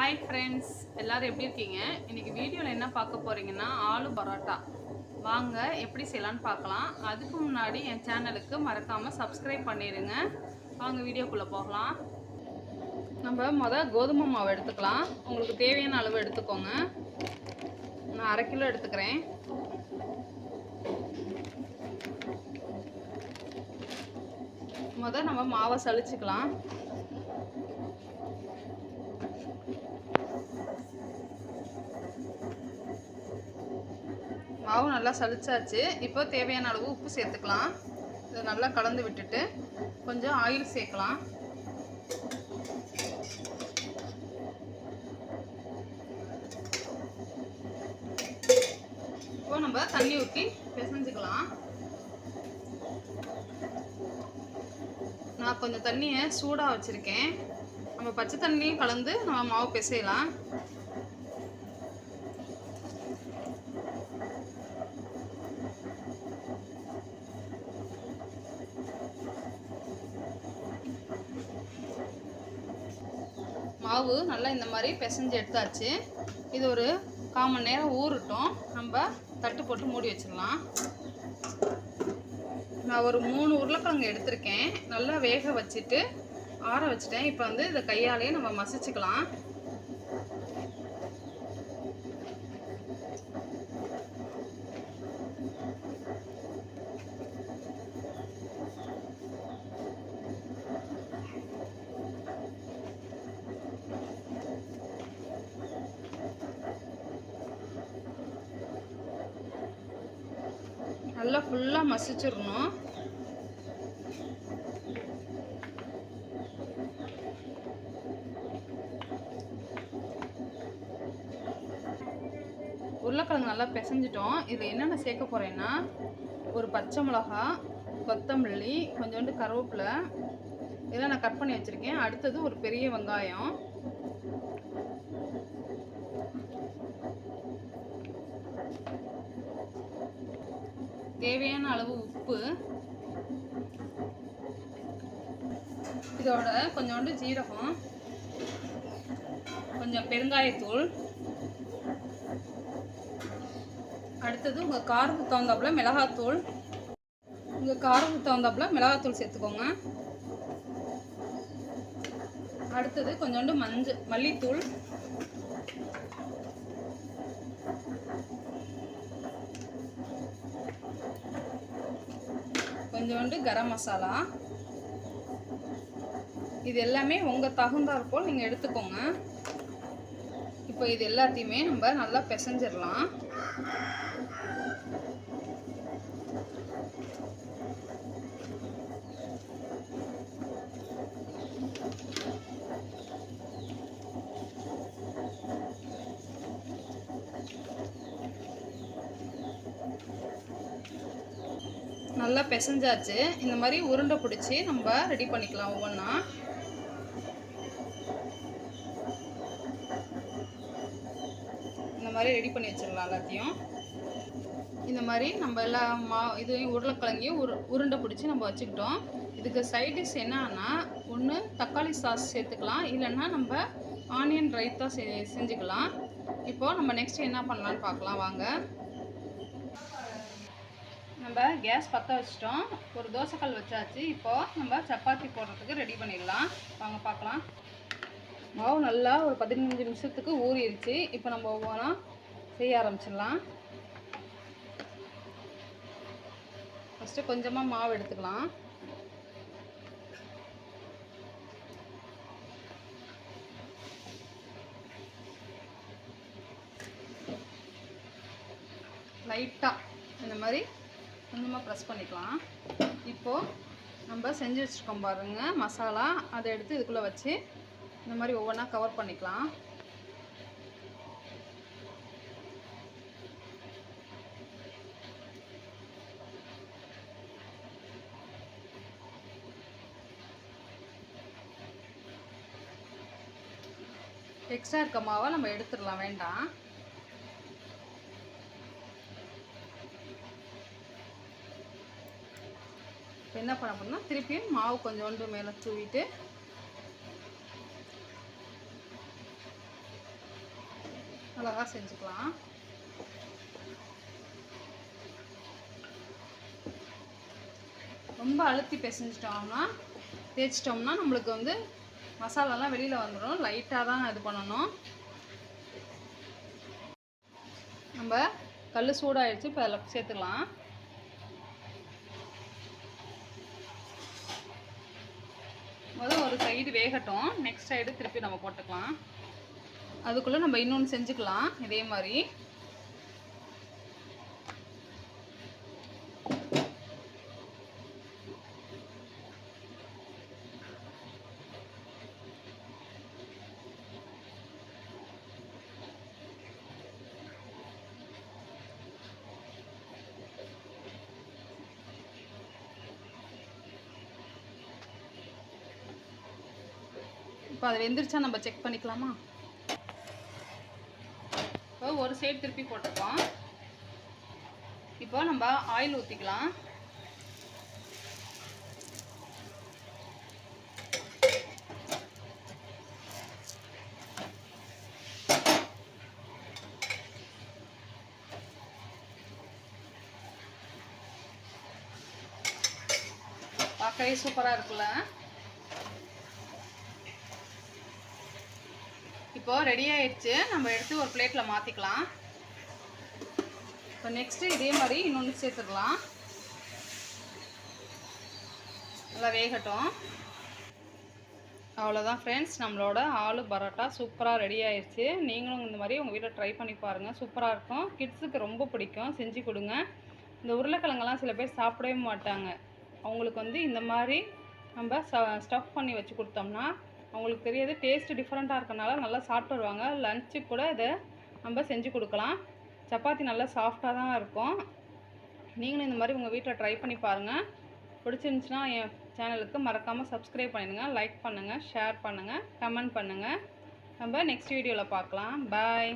Hi friends, எல்லோரும் எப்படி இருக்கீங்க? இன்றைக்கி வீடியோவில் என்ன பார்க்க போகிறீங்கன்னா ஆலு பரோட்டா. வாங்க எப்படி செய்யலான்னு பார்க்கலாம். அதுக்கு முன்னாடி என் சேனலுக்கு மறக்காமல் சப்ஸ்கிரைப் பண்ணிடுங்க. வாங்க வீடியோக்குள்ளே போகலாம். நம்ம கோதுமை மாவு எடுத்துக்கலாம். உங்களுக்கு தேவையான அளவு எடுத்துக்கோங்க. நான் 1/2 கிலோ எடுத்துக்கிறேன். நம்ம மாவை சலிச்சுக்கலாம். மாவு நல்லா சலிச்சாச்சு. இப்போ தேவையான அளவு உப்பு சேர்த்துக்கலாம். இதை நல்லா கலந்து விட்டுட்டு கொஞ்சம் ஆயில் சேர்க்கலாம். இப்போ நம்ம தண்ணி ஊற்றி பிசைஞ்சுக்கலாம். நான் கொஞ்சம் தண்ணியை சூடாக வச்சுருக்கேன். நம்ம பச்சை தண்ணியும் கலந்து நம்ம மாவு பிசையலாம். மாவு நல்லா இந்த மாதிரி பிசைஞ்சு எடுத்தாச்சு. இது ஒரு 1/4 மணி நேரம் ஊறட்டும். நம்ம தட்டு போட்டு மூடி வச்சிடலாம். நான் ஒரு 3 உருளைக்கிழங்கு எடுத்திருக்கேன். நல்லா வேக வச்சுட்டு ஆற வச்சுட்டேன். இப்போ இதை கையாலேயே நம்ம மசிச்சுக்கலாம். நல்லா ஃபுல்லாக மசிச்சிடணும். உருளைக்கிழங்கு நல்லா பிசைஞ்சிட்டோம். இதில் என்னென்ன சேர்க்க போகிறேன்னா, ஒரு பச்சை மிளகா, கொத்தமல்லி, கொஞ்சோண்டு கருவேப்பிலை, இதெல்லாம் நான் கட் பண்ணி வச்சுருக்கேன். அடுத்தது ஒரு பெரிய வெங்காயம், தேவையான அளவு உப்பு, இதோட கொஞ்சோண்டு ஜீரகம், கொஞ்சம் பெருங்காயத்தூள், அடுத்தது உங்கள் காரத்துக்கு தகுந்தாப்புல மிளகாத்தூள், மிளகாத்தூள் சேர்த்துக்கோங்க. அடுத்தது கொஞ்சோண்டு மல்லித்தூள், கொஞ்சோண்டு கரம் மசாலா. இது எல்லாமே உங்கள் தகுந்தாற் போல் நீங்கள் எடுத்துக்கோங்க. இப்போ இது எல்லாத்தையுமே நம்ம நல்லா பிசைஞ்சிடலாம். நல்லா பிசைஞ்சாச்சு. இந்த மாதிரி உருண்டை பிடிச்சி நம்ம ரெடி பண்ணிக்கலாம். ஒவ்வொன்றா இந்த மாதிரி ரெடி பண்ணி வச்சிடலாம். எல்லாத்தையும் இந்த மாதிரி நம்ம எல்லா இதையும் உருளைக்கிழங்கையும் உருண்டை பிடிச்சி நம்ம வச்சுக்கிட்டோம். இதுக்கு சைட் டிஷ் என்னன்னா, ஒன்று தக்காளி சாஸ் சேர்த்துக்கலாம், இல்லைன்னா நம்ம ஆனியன் ரைத்தா செஞ்சுக்கலாம். இப்போது நம்ம நெக்ஸ்ட் என்ன பண்ணலான்னு பார்க்கலாம். வாங்க. நம்ம கேஸ் பற்ற வச்சிட்டோம். ஒரு தோசைக்கல் வச்சாச்சு. இப்போது நம்ம சப்பாத்தி போடுறதுக்கு ரெடி பண்ணிடலாம். வாங்க பார்க்கலாம். மாவு நல்லா ஒரு 15 நிமிஷத்துக்கு ஊறிடுச்சு. இப்போ நம்ம ஒவ்வொன்றா செய்ய ஆரம்பிச்சிடலாம். ஃபஸ்ட்டு கொஞ்சமாக மாவு எடுத்துக்கலாம். லைட்டாக இந்த மாதிரி கொஞ்சமாக ப்ரெஸ் பண்ணிக்கலாம். இப்போது நம்ம செஞ்சு வச்சுருக்கோம் பாருங்கள் மசாலா, அதை எடுத்து இதுக்குள்ளே வச்சு இந்த மாதிரி ஒவ்வொன்றா கவர் பண்ணிக்கலாம். எக்ஸ்ட்ரா இருக்க மாவை நம்ம எடுத்துடலாம், வேண்டாம். இப்போ என்ன பண்ண போறோம்னா, திருப்பியும் மாவு கொஞ்சோண்டு மேலே தூவிட்டு அழகாக செஞ்சுக்கலாம். ரொம்ப அழுத்தி பிசைஞ்சிட்டோம்னா தேய்ச்சிட்டோம்னா நம்மளுக்கு வந்து மசாலாலாம் வெளியில் வந்துடும். லைட்டாக தான் இது பண்ணணும். நம்ம கல் சூடாகிடுச்சு. இப்போ அதில் சேர்த்துக்கலாம். முதல் ஒரு சைடு வேகட்டும். நெக்ஸ்ட் சைடு திருப்பி நம்ம போட்டுக்கலாம். அதுக்குள்ளே நம்ம இன்னொன்று செஞ்சுக்கலாம். இதே மாதிரி இப்போ அது வெந்துருச்சா நம்ம செக் பண்ணிக்கலாமா? இப்போ ஒரு சைடு திருப்பி போட்டுப்போம். இப்போ நம்ம ஆயில் ஊற்றிக்கலாம். பார்க்கவே சூப்பராக இருக்குல்ல? இப்போ ரெடி ஆயிடுச்சு. நம்ம எடுத்து ஒரு பிளேட்டில் மாற்றிக்கலாம். இப்போ நெக்ஸ்ட்டு இதே மாதிரி இன்னொன்று சேர்த்துக்கலாம். நல்லா வேகட்டும். அவ்வளோதான் ஃப்ரெண்ட்ஸ், நம்மளோட ஆலு பரோட்டா சூப்பராக ரெடி ஆயிடுச்சு. நீங்களும் இந்த மாதிரி உங்கள் வீட்டில் ட்ரை பண்ணி பாருங்கள். சூப்பராக இருக்கும். கிட்ஸுக்கு ரொம்ப பிடிக்கும். செஞ்சு கொடுங்க. இந்த உருளைக்கிழங்கெல்லாம் சில பேர் சாப்பிடவே மாட்டாங்க. அவங்களுக்கு வந்து இந்த மாதிரி நம்ம ஸ்டஃப் பண்ணி வச்சு கொடுத்தோம்னா அவங்களுக்கு தெரியாது. டேஸ்ட்டு டிஃப்ரெண்ட்டாக இருக்கனால நல்லா சாப்பிட்டு வருவாங்க. லஞ்சுக்கு கூட இதை நம்ம செஞ்சு கொடுக்கலாம். சப்பாத்தி நல்லா சாஃப்டாக தான் இருக்கும். நீங்களும் இந்த மாதிரி உங்கள் வீட்டில் ட்ரை பண்ணி பாருங்கள். பிடிச்சிருந்துச்சுன்னா என் சேனலுக்கு மறக்காமல் சப்ஸ்கிரைப் பண்ணிடுங்க. லைக் பண்ணுங்கள், ஷேர் பண்ணுங்கள், கமெண்ட் பண்ணுங்கள். நம்ம நெக்ஸ்ட் வீடியோவில் பார்க்கலாம். பாய்.